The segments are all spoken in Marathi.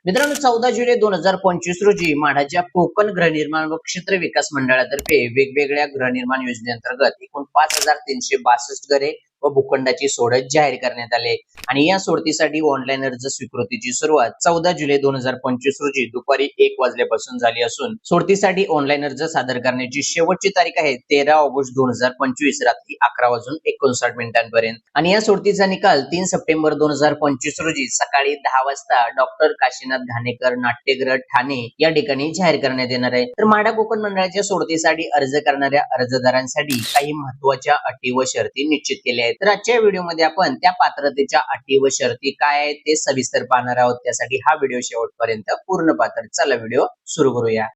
मित्रांनो, 14 जुलै 2025 रोजी म्हाडाच्या कोकण गृहनिर्माण व क्षेत्र विकास मंडळातर्फे वेगवेगळ्या गृहनिर्माण योजनेअंतर्गत एकूण 5362 घरे व भूखंडाची सोडत जाहीर करण्यात आले आणि या सोडतीसाठी ऑनलाईन अर्ज स्वीकृतीची सुरुवात 14 जुलै 2025 रोजी दुपारी 1 वाजल्यापासून झाली असून सोडतीसाठी ऑनलाईन अर्ज सादर करण्याची शेवटची तारीख आहे 13 ऑगस्ट 2025 रात्री 11 वाजून 59 मिनिटांपर्यंत आणि या सोडतीचा निकाल 3 सप्टेंबर 2025 रोजी सकाळी 10 वाजता डॉक्टर काशीनाथ घाणेकर नाट्यगृह ठाणे या ठिकाणी जाहीर करण्यात येणार आहे। तर म्हाडा कोकण मंडळाच्या सोडतीसाठी अर्ज करणाऱ्या अर्जदारांसाठी काही महत्त्वाच्या अटी व शर्ती निश्चित केल्या आहेत। तर आजच्या व्हिडिओमध्ये आपण त्या पात्रतेच्या अटी व शर्ती काय आहेत ते सविस्तर पाहणार आहोत। त्यासाठी हा व्हिडिओ शेवटपर्यंत पूर्ण पहा। चला व्हिडिओ सुरू करूया।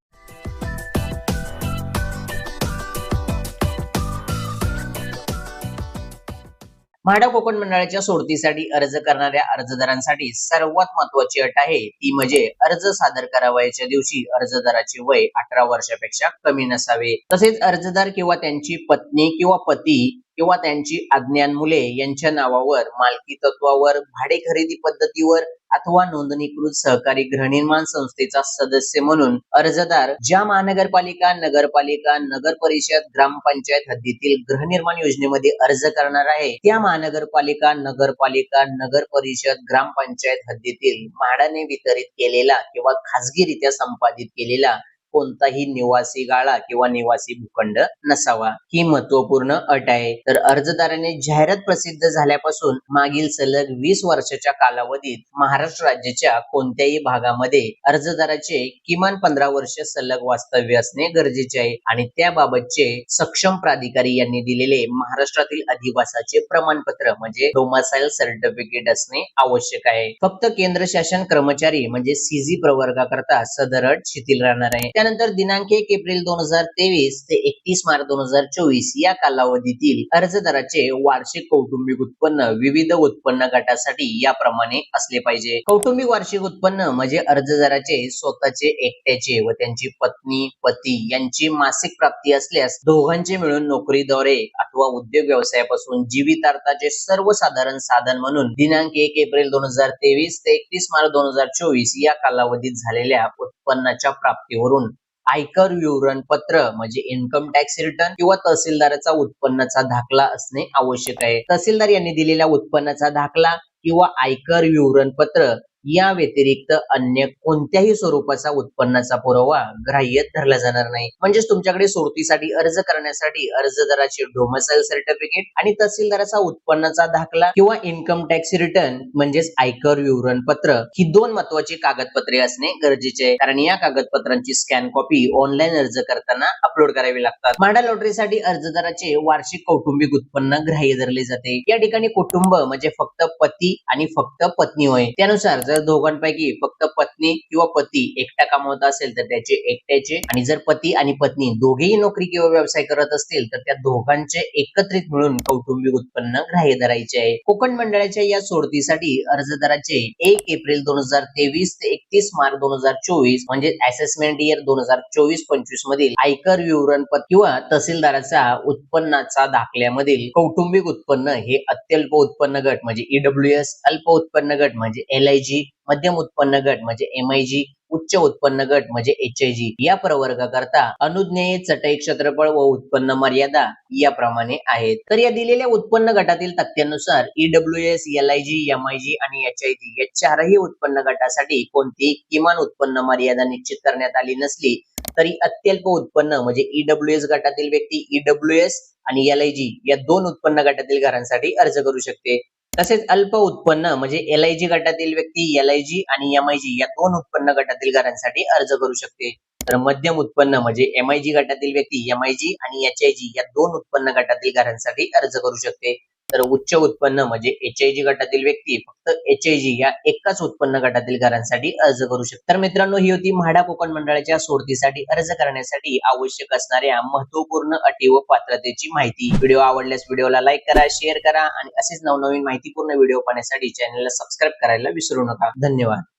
म्हाडा कोकण मंडळाच्या सोडतीसाठी अर्ज करणाऱ्या अर्जदारांसाठी सर्वात महत्त्वाची अट आहे ती म्हणजे अर्ज सादर करावयाच्या दिवशी अर्जदाराचे वय 18 वर्षापेक्षा कमी नसावे। तसेच अर्जदार किंवा त्यांची पत्नी किंवा पती किंवा त्यांची अज्ञान मुले यांच्या नावावर मालकी तत्वावर भाडे खरेदी पद्धतीवर अथवा नोंदणीकृत सहकारी गृहनिर्माण संस्थेचा सदस्य म्हणून अर्जदार ज्या महानगरपालिका नगरपालिका नगर परिषद ग्रामपंचायत हद्दीतील गृहनिर्माण योजनेमध्ये अर्ज करणार आहे त्या महानगरपालिका नगरपालिका नगर परिषद ग्रामपंचायत हद्दीतील म्हाडाने वितरित केलेला किंवा खासगीरित्या संपादित केलेला कोणताही निवासी गाळा किंवा निवासी भूखंड नसावा ही महत्वपूर्ण अट आहे। तर अर्जदाराने जाहिरात प्रसिद्ध झाल्यापासून मागील सलग 20 वर्षाच्या कालावधीत महाराष्ट्र राज्याच्या कोणत्याही भागामध्ये अर्जदाराचे किमान 15 वर्ष सलग वास्तव्य असणे गरजेचे आहे आणि त्याबाबतचे सक्षम प्राधिकारी यांनी दिलेले महाराष्ट्रातील अधिवासाचे प्रमाणपत्र म्हणजे डोमासाइल सर्टिफिकेट असणे आवश्यक आहे। फक्त केंद्र शासन कर्मचारी म्हणजे सीजी प्रवर्गाकरता सदर अट शिथिल राहणार आहे। त्यानंतर दिनांक 1 एप्रिल 2023 ते 31 मार्च 2024 या कालावधीतील अर्जदाराचे वार्षिक कौटुंबिक उत्पन्न विविध उत्पन्न गटासाठी याप्रमाणे असले पाहिजे। कौटुंबिक वार्षिक उत्पन्न म्हणजे अर्जदाराचे स्वतःचे एकट्याचे व त्यांची पत्नी पती यांची मासिक प्राप्ती असल्यास दोघांचे मिळून नोकरीद्वारे अथवा उद्योग व्यवसायापासून जीवितार्थाचे सर्वसाधारण साधन म्हणून दिनांक 1 एप्रिल 2023 ते 31 मार्च 2024 या कालावधीत झालेल्या उत्पन्नाच्या प्राप्तीवरून आयकर विवरण पत्र म्हणजे इन्कम टॅक्स रिटर्न किंवा तहसीलदाराचा उत्पन्नाचा दाखला असणे आवश्यक आहे। तहसीलदार यांनी दिलेल्या उत्पन्नाचा दाखला किंवा आयकर विवरण पत्र या व्यतिरिक्त अन्य कोणत्याही स्वरूपाचा उत्पन्नाचा पुरावा ग्राह्य धरला जाणार नाही। म्हणजेच तुमच्याकडे सोडतीसाठी अर्ज करण्यासाठी अर्जदाराचे डोमिसाइल सर्टिफिकेट आणि तहसीलदाराचा उत्पन्नाचा दाखला किंवा इन्कम टॅक्स रिटर्न म्हणजेच आयकर विवरण पत्र ही दोन महत्त्वाची कागदपत्रे असणे गरजेचे आहे, कारण या कागदपत्रांची स्कॅन कॉपी ऑनलाईन अर्ज करताना अपलोड करावी लागतात। म्हाडा लॉटरीसाठी अर्जदाराचे वार्षिक कौटुंबिक उत्पन्न ग्राह्य धरले जाते। या ठिकाणी कुटुंब म्हणजे फक्त पती आणि फक्त पत्नी होय। त्यानुसार जर दोघांपैकी फक्त पत्नी किंवा पती एकटा कमावत असेल तर त्याचे एकट्याचे आणि जर पती आणि पत्नी दोघेही नोकरी किंवा व्यवसाय करत असतील तर त्या दोघांचे एकत्रित मिळून कौटुंबिक उत्पन्न ग्राह्य धरायचे आहे। कोकण मंडळाच्या या सोडतीसाठी अर्जदाराचे 1 एप्रिल 2023 ते 31 मार्च 2024 म्हणजे असेसमेंट इयर 2024-25 मधील आयकर विवरण पत्र किंवा तहसीलदाराचा उत्पन्नाचा दाखल्यामधील कौटुंबिक उत्पन्न हे अत्यल्प उत्पन्न गट म्हणजे ईडब्ल्यूएस, अल्प उत्पन्न गट म्हणजे एलआयजी, मध्यम उत्पन्न गट म्हणजे एमआयजी, उच्च उत्पन्न गट म्हणजे एचआयजी या प्रवर्गाकरता अनुज्ञेय चटई क्षेत्रफळ व उत्पन्न मर्यादा याप्रमाणे आहेत। तर या दिलेल्या उत्पन्न गटातील तक्त्यानुसार ईडब्ल्यूएस, एलआयजी, एमआयजी आणि एचआयजी या चारही उत्पन्न गटासाठी कोणतीही किमान उत्पन्न मर्यादा निश्चित करण्यात आली नसली तरी अत्यल्प उत्पन्न म्हणजे ईडब्ल्यूएस गटातील व्यक्ती ईडब्ल्यूएस आणि एलआयजी या दोन उत्पन्न गटातील घरांसाठी अर्ज करू शकते। तसेच अल्प उत्पन्न म्हणजे एलआयजी गटातील व्यक्ती एलआयजी आणि एमआयजी या दोन उत्पन्न गटातील घरांसाठी अर्ज करू शकते। तर मध्यम उत्पन्न म्हणजे एमआयजी गटातील व्यक्ती एमआयजी आणि एचआयजी या दोन उत्पन्न गटातील घरांसाठी अर्ज करू शकते। तर उच्च उत्पन्न म्हणजे एचआयजी गटातील व्यक्ती फक्त एचआयजी या एकाच उत्पन्न गटातील घरांसाठी अर्ज करू शकते। तर मित्रांनो, ही होती म्हाडा कोकण मंडळाच्या सोडतीसाठी अर्ज करण्यासाठी आवश्यक असणाऱ्या महत्त्वपूर्ण अटी व पात्रतेची माहिती। व्हिडिओ आवडल्यास व्हिडिओला लाईक करा, शेअर करा आणि असेच नवनवीन माहितीपूर्ण व्हिडिओ पाहण्यासाठी चॅनलला सबस्क्राईब करायला विसरू नका। धन्यवाद।